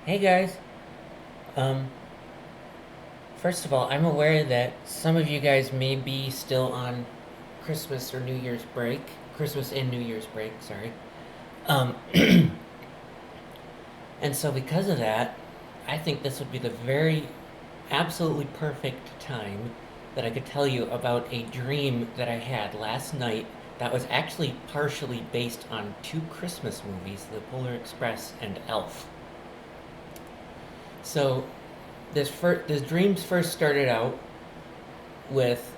Hey guys. Um, First of all, I'm aware that some of you guys may be still on Christmas or New Year's break. Christmas and New Year's break, sorry. Um, and so because of that, I think this would be the very absolutely perfect time that I could tell you about a dream that I had last night that was actually partially based on two Christmas movies, The Polar Express and Elf. So this dreams first started out with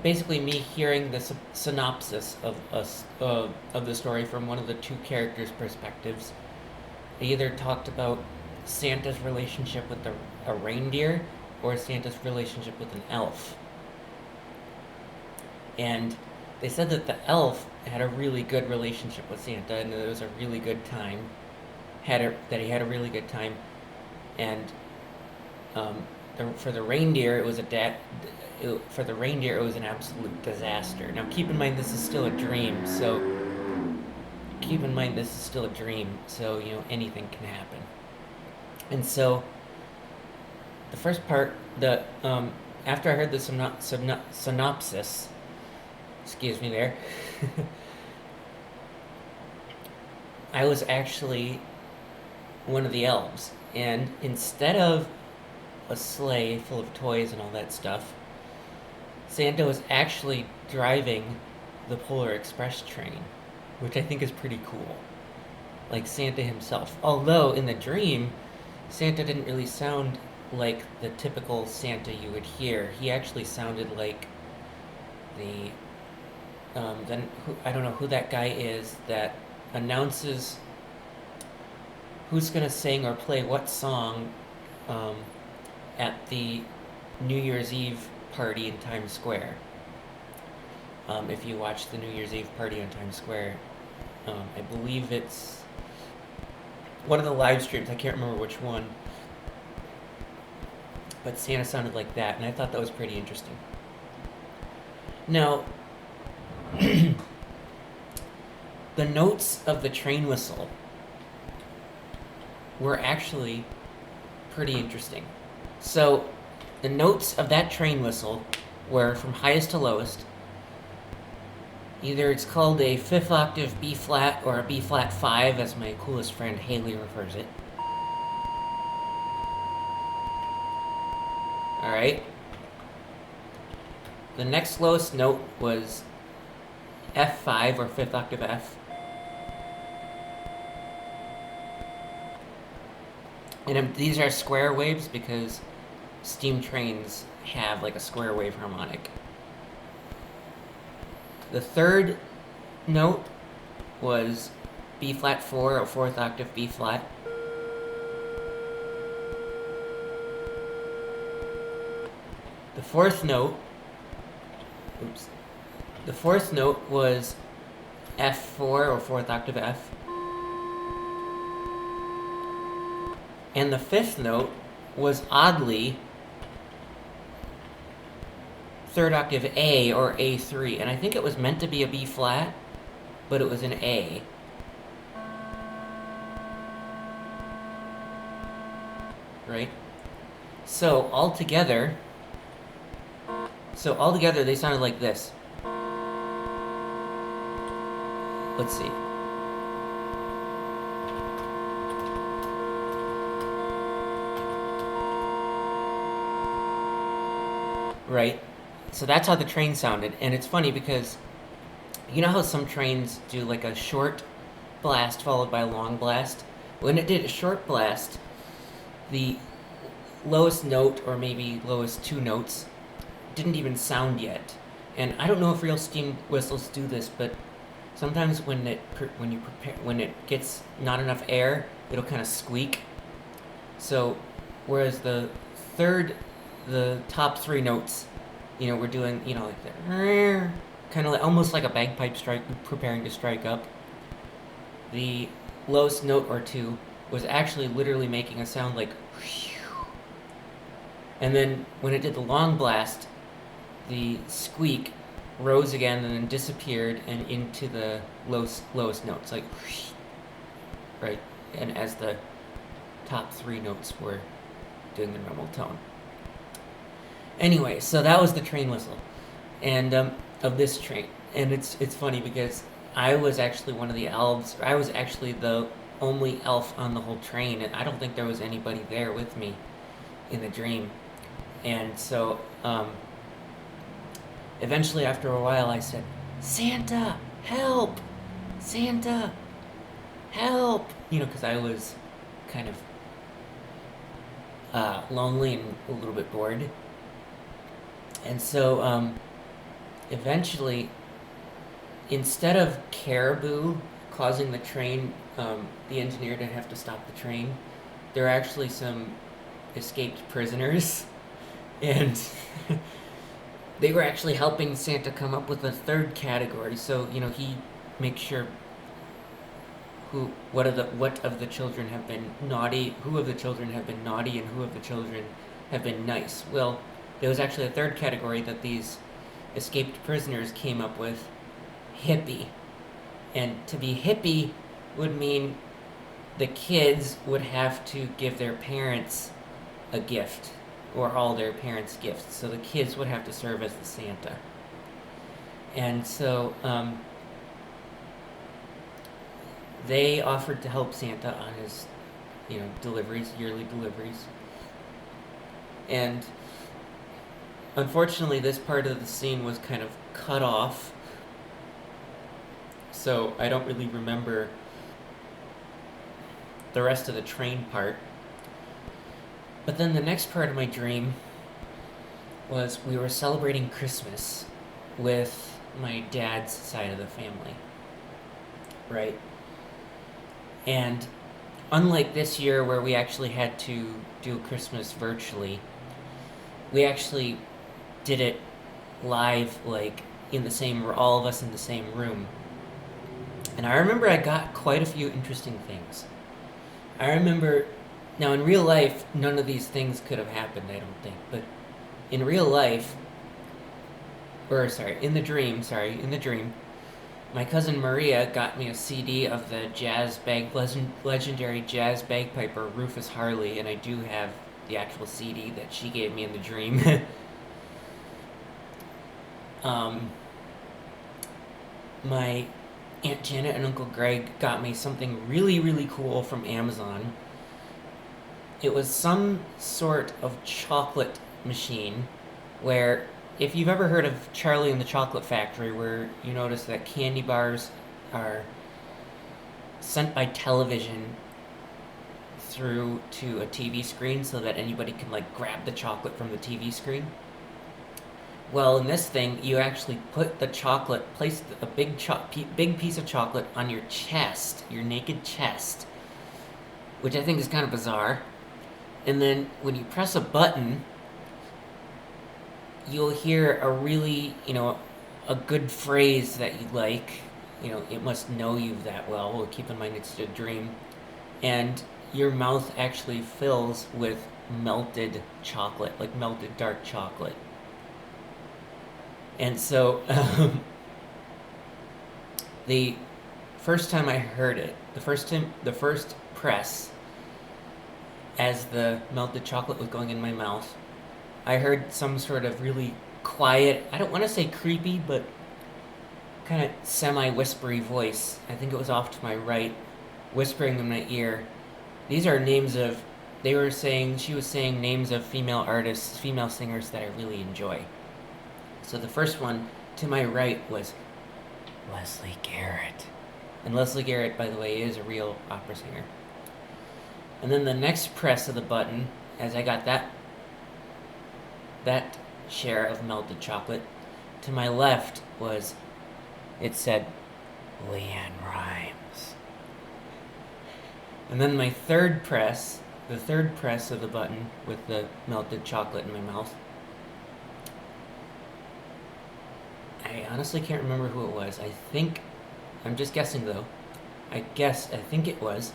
basically me hearing the synopsis of us of the story from one of the two characters' perspectives. They either talked about Santa's relationship with a reindeer or Santa's relationship with an elf, and they said that the elf had a really good relationship with Santa and that it was a really good time. That he had a really good time, and um, for the reindeer, for the reindeer, it was an absolute disaster. Now, keep in mind this is still a dream, so anything can happen. And so the first part, the after I heard the synopsis, excuse me there, I was actually one of the elves, and instead of a sleigh full of toys and all that stuff, Santa was actually driving the Polar Express train, which I think is pretty cool. Like Santa himself. Although in the dream, Santa didn't really sound like the typical Santa you would hear. He actually sounded like the then I don't know who that guy is that announces who's gonna sing or play what song um, at the New Year's Eve party in Times Square. If you watch the New Year's Eve party in Times Square, I believe it's one of the live streams. I can't remember which one, but Santa sounded like that, and I thought that was pretty interesting. Now, the notes of the train whistle were actually pretty interesting. So, the notes of that train whistle were from highest to lowest. Either it's called a fifth octave B flat or a B flat 5, as my coolest friend Hailey refers it. Alright. The next lowest note was F5 or fifth octave F. And these are square waves because steam trains have like a square wave harmonic. The third note was B flat 4 or fourth octave B flat. The fourth note, the fourth note was F4 or fourth octave F. And the fifth note was oddly third octave A or A3. And I think it was meant to be a B flat, but it was an A. Right? So altogether they sounded like this. Let's see. Right? So that's how the train sounded. And it's funny because you know how some trains do like a short blast followed by a long blast? When it did a short blast, the lowest note, or maybe lowest two notes, didn't even sound yet. And I don't know if real steam whistles do this, but sometimes when it gets not enough air, it'll kind of squeak. So whereas the top three notes, we're doing, like the kind of like, almost like a bagpipe strike preparing to strike up. The lowest note or two was actually literally making a sound like and then when it did the long blast, the squeak rose again and then disappeared and into the lowest notes, like right. And as the top 3 notes were doing the normal tone. Anyway, so that was the train whistle, and of this train. And it's funny because I was actually one of the elves. I was actually the only elf on the whole train, and I don't think there was anybody there with me in the dream. And so eventually, after a while, I said, "Santa, help! Santa, help!" Because I was kind of lonely and a little bit bored. And so eventually, instead of Caribou causing the train, the engineer to have to stop the train, there are actually some escaped prisoners. And they were actually helping Santa come up with a third category. So, he makes sure what of the children have been naughty, who of the children have been naughty, and who of the children have been nice. Well, there was actually a third category that these escaped prisoners came up with: hippie. And to be hippie would mean the kids would have to give their parents a gift, or all their parents' gifts. So the kids would have to serve as the Santa. And so they offered to help Santa on his, deliveries, yearly deliveries. And unfortunately, this part of the scene was kind of cut off, so I don't really remember the rest of the train part. But then the next part of my dream was we were celebrating Christmas with my dad's side of the family, right? And unlike this year where we actually had to do Christmas virtually, we actually did it live, like all of us in the same room. And I remember I got quite a few interesting things. I remember, now in real life, none of these things could have happened, I don't think, but in real life, in the dream, my cousin Maria got me a CD of the legendary jazz bagpiper Rufus Harley, and I do have the actual CD that she gave me in the dream. My Aunt Janet and Uncle Greg got me something really, really cool from Amazon. It was some sort of chocolate machine where, if you've ever heard of Charlie and the Chocolate Factory, where you notice that candy bars are sent by television through to a TV screen so that anybody can grab the chocolate from the TV screen. Well, in this thing, you actually put the chocolate, place a big piece of chocolate on your chest, your naked chest, which I think is kind of bizarre. And then when you press a button, you'll hear a really, a good phrase that you like. It must know you that well. Well, keep in mind it's a dream. And your mouth actually fills with melted chocolate, like melted dark chocolate. And so the first time I heard it, the first press, as the melted chocolate was going in my mouth, I heard some sort of really quiet, I don't want to say creepy, but kind of semi-whispery voice. I think it was off to my right, whispering in my ear. These are names of, she was saying names of female artists, female singers that I really enjoy. So the first one to my right was Leslie Garrett. And Leslie Garrett, by the way, is a real opera singer. And then the next press of the button, as I got that share of melted chocolate, to my left it said Leanne Rimes. And then the third press of the button with the melted chocolate in my mouth, I honestly can't remember who it was. I'm just guessing though. I think it was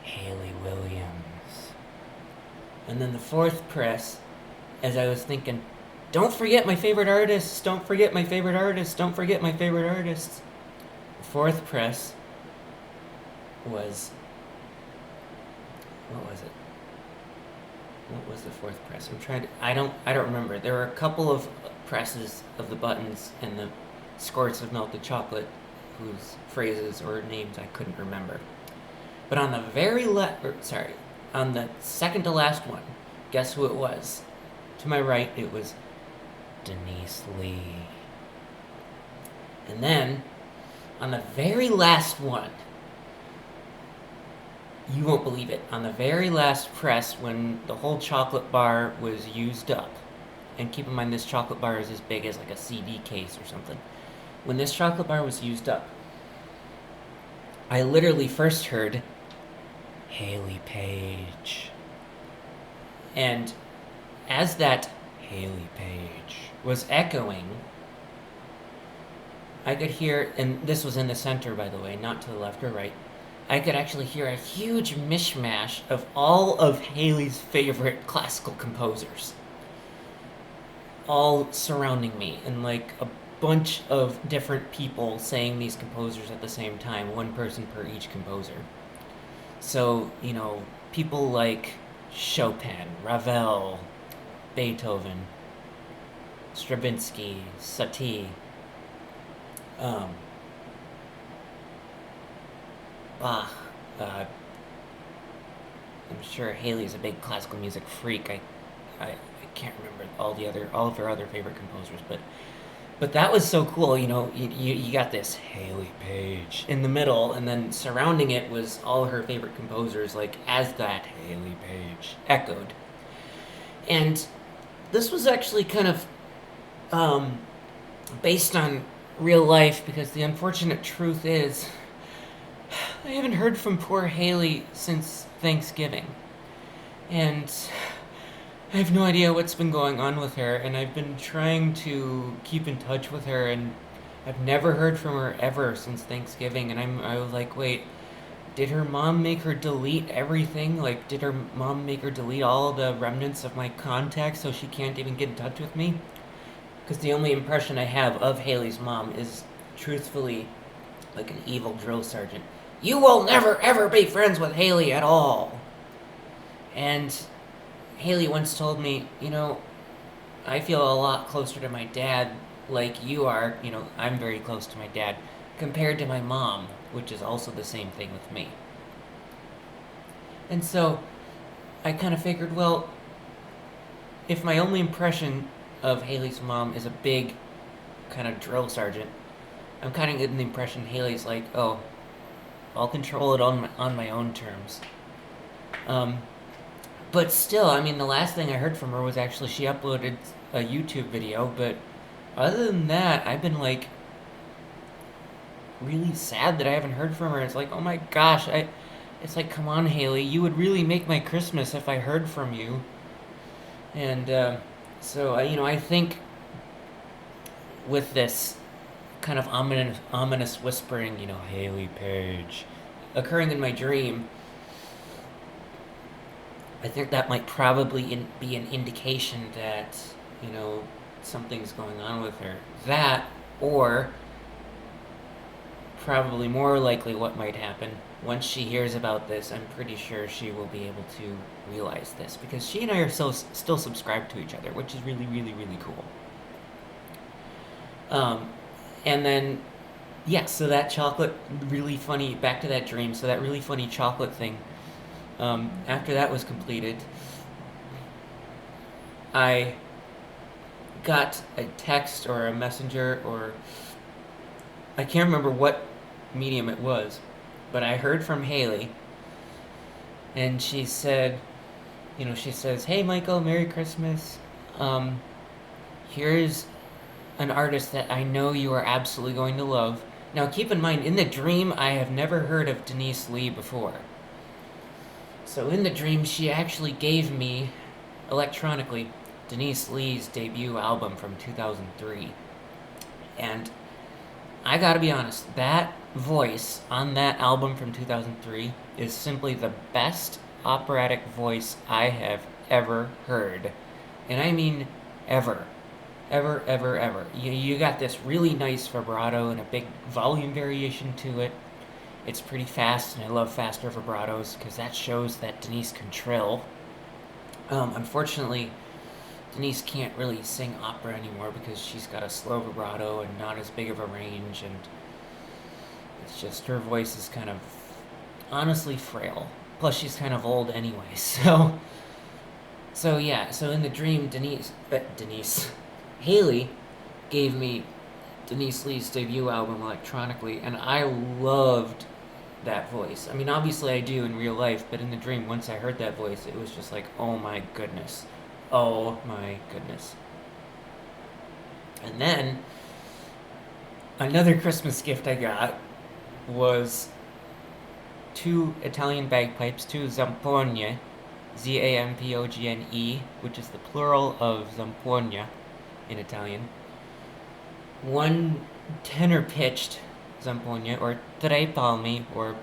Hayley Williams. And then the fourth press, as I was thinking, don't forget my favorite artists, don't forget my favorite artists, don't forget my favorite artists. The fourth press was what was it? What was the fourth press? I don't remember. There were a couple of presses of the buttons and the squirts of melted chocolate whose phrases or names I couldn't remember. But on the on the second to last one, guess who it was? To my right, it was Denise Lee. And then, on the very last one, you won't believe it, on the very last press when the whole chocolate bar was used up, and keep in mind this chocolate bar is as big as like a CD case or something. When this chocolate bar was used up, I literally first heard Hailey Page. And as that Hailey Page was echoing, I could hear, and this was in the center, by the way, not to the left or right, I could actually hear a huge mishmash of all of Hailey's favorite classical composers all surrounding me, and like a bunch of different people saying these composers at the same time, one person per each composer. So, people like Chopin, Ravel, Beethoven, Stravinsky, Satie, Bach. I'm sure Hailey's a big classical music freak. I can't remember all of her other favorite composers, but that was so cool. You got this Hailey Page in the middle, and then surrounding it was all her favorite composers, like as that Hailey Page echoed. And this was actually kind of based on real life, because the unfortunate truth is I haven't heard from poor Hailey since Thanksgiving. And I have no idea what's been going on with her, and I've been trying to keep in touch with her, and I've never heard from her ever since Thanksgiving. And I was like, wait, did her mom make her delete everything? Like, did her mom make her delete all the remnants of my contacts so she can't even get in touch with me? Because the only impression I have of Hailey's mom is, truthfully, like an evil drill sergeant. You will never ever be friends with Hailey at all. And Hailey once told me, I feel a lot closer to my dad like you are. I'm very close to my dad compared to my mom, which is also the same thing with me. And so I kind of figured, well, if my only impression of Hailey's mom is a big kind of drill sergeant, I'm kind of getting the impression Hailey's like, oh, I'll control it on my own terms. But still, the last thing I heard from her was actually she uploaded a YouTube video, but other than that, I've been like really sad that I haven't heard from her. It's like, oh my gosh, it's like, come on, Hailey, you would really make my Christmas if I heard from you. And so I think with this kind of ominous whispering, Hailey Page, occurring in my dream, I think that might probably be an indication that, something's going on with her. That, or probably more likely what might happen, once she hears about this, I'm pretty sure she will be able to realize this, because she and I are still subscribed to each other, which is really, really, really cool. And then, so that chocolate, really funny, back to that dream, so that really funny chocolate thing, after that was completed, I got a text or a messenger, or I can't remember what medium it was, but I heard from Hailey, and she said, she says, hey Michael, Merry Christmas, here's an artist that I know you are absolutely going to love. Now keep in mind, in the dream, I have never heard of Denise Lee before. So in the dream, she actually gave me, electronically, Denise Lee's debut album from 2003. And I gotta be honest, that voice on that album from 2003 is simply the best operatic voice I have ever heard. And I mean ever. Ever, ever, ever. You got this really nice vibrato and a big volume variation to it. It's pretty fast, and I love faster vibratos because that shows that Denise can trill. Unfortunately, Denise can't really sing opera anymore because she's got a slow vibrato and not as big of a range, and it's just her voice is kind of honestly frail. Plus, she's kind of old anyway, so yeah. So in the dream, Hailey gave me Denise Lee's debut album electronically, and I loved that voice. I mean, obviously I do in real life, but in the dream, once I heard that voice, it was just like, oh my goodness. Oh my goodness. And then, another Christmas gift I got was two Italian bagpipes, two zampogne, Zampogne, which is the plural of zampogna in Italian. One tenor pitched zampogna, or tre palmi, or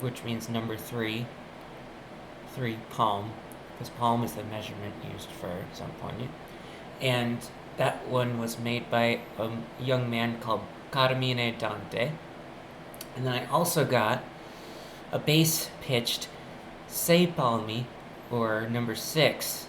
which means number three, palm, because palm is the measurement used for zampogna. And that one was made by a young man called Carmine Dante. And then I also got a bass pitched sei palmi, or number 6,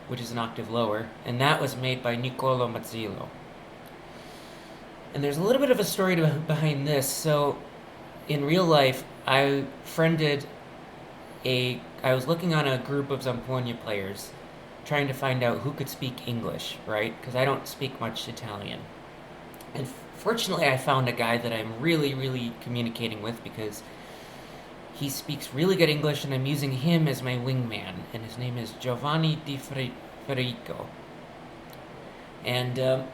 which is an octave lower, and that was made by Niccolo Mazzillo. And there's a little bit of a story behind this. So, in real life, I was looking on a group of Zampogna players, trying to find out who could speak English, right? Because I don't speak much Italian. And fortunately, I found a guy that I'm really, really communicating with because he speaks really good English, and I'm using him as my wingman. And his name is Giovanni Di Federico. And a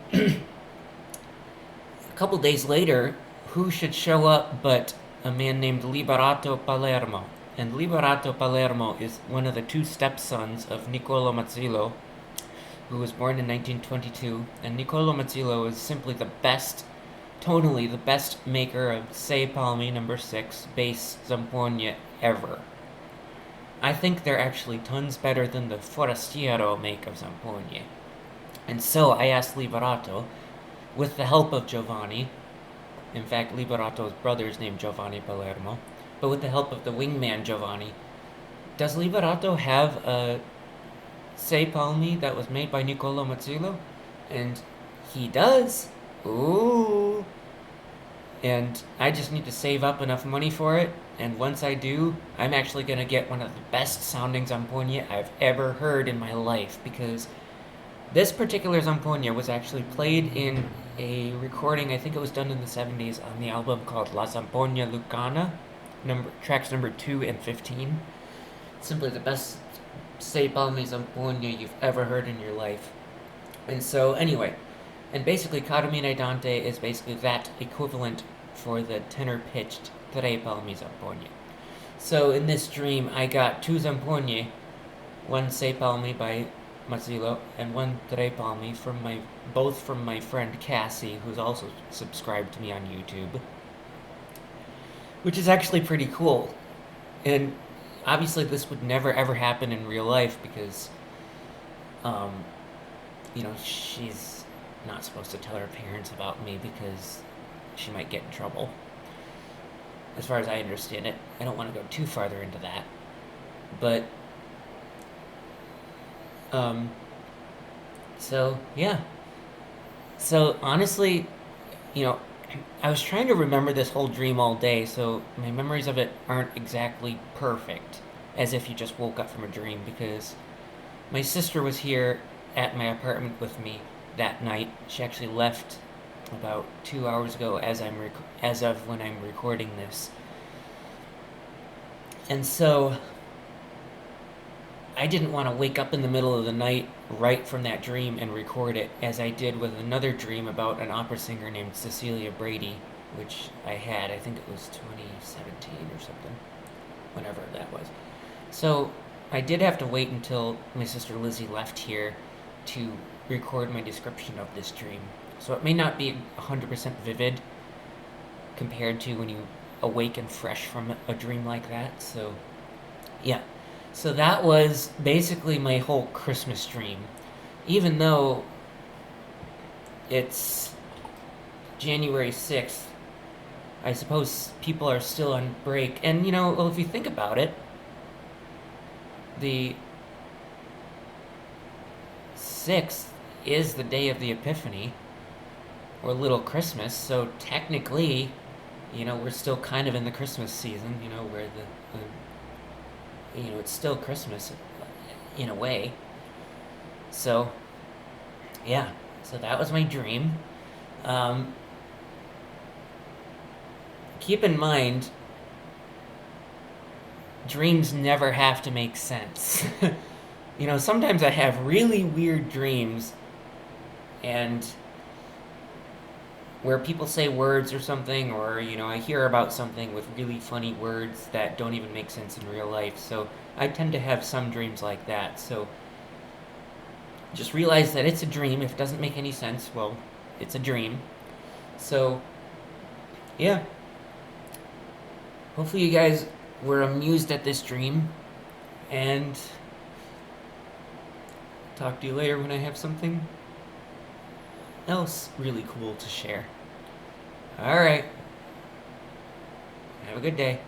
couple days later, who should show up but a man named Liberato Palermo. And Liberato Palermo is one of the two stepsons of Niccolo Mazzillo, who was born in 1922. And Niccolo Mazzillo is simply the best, tonally the best maker of sei palmi, number 6, bass zampogna ever. I think they're actually tons better than the Forastiero make of zampogna. And so I asked Liberato, with the help of Giovanni, in fact, Liberato's brother is named Giovanni Palermo, but with the help of the wingman Giovanni, does Liberato have a sei palmi that was made by Niccolo Mazzillo? And he does. Ooh. And I just need to save up enough money for it, and once I do, I'm actually going to get one of the best sounding zampogna I've ever heard in my life, because this particular zampogna was actually played in a recording, I think it was done in the 70s, on the album called La Zampogna Lucana, tracks number 2 and 15. Simply the best sei palmi zampogna you've ever heard in your life. And so, anyway, and basically Carmine Dante is basically that equivalent for the tenor-pitched tre palmi zampogna. So in this dream, I got two zampogna, one sei palmi by Mazzillo, and one tre palmi both from my friend Cassie, who's also subscribed to me on YouTube, which is actually pretty cool. And obviously this would never ever happen in real life because, she's not supposed to tell her parents about me because she might get in trouble. As far as I understand it, I don't want to go too farther into that, but so, yeah. So, honestly, I was trying to remember this whole dream all day, so my memories of it aren't exactly perfect, as if you just woke up from a dream, because my sister was here at my apartment with me that night. She actually left about 2 hours ago as of when I'm recording this. And so I didn't want to wake up in the middle of the night right from that dream and record it, as I did with another dream about an opera singer named Cecilia Brady, which I had, I think it was 2017 or something, whenever that was. So I did have to wait until my sister Lizzie left here to record my description of this dream. So it may not be 100% vivid compared to when you awaken fresh from a dream like that. So, yeah. So that was basically my whole Christmas dream. Even though it's January 6th, I suppose people are still on break. And, you know, well, if you think about it, the 6th is the day of the Epiphany, or Little Christmas, so technically, you know, we're still kind of in the Christmas season, you know, where you know, it's still Christmas in a way. So, yeah, so that was my dream. Um, keep in mind, dreams never have to make sense. You know, sometimes I have really weird dreams and where people say words or something, or, you know, I hear about something with really funny words that don't even make sense in real life. So I tend to have some dreams like that. So just realize that it's a dream. If it doesn't make any sense, well, it's a dream. So, yeah. Hopefully, you guys were amused at this dream. And talk to you later when I have something else really cool to share. Alright. Have a good day.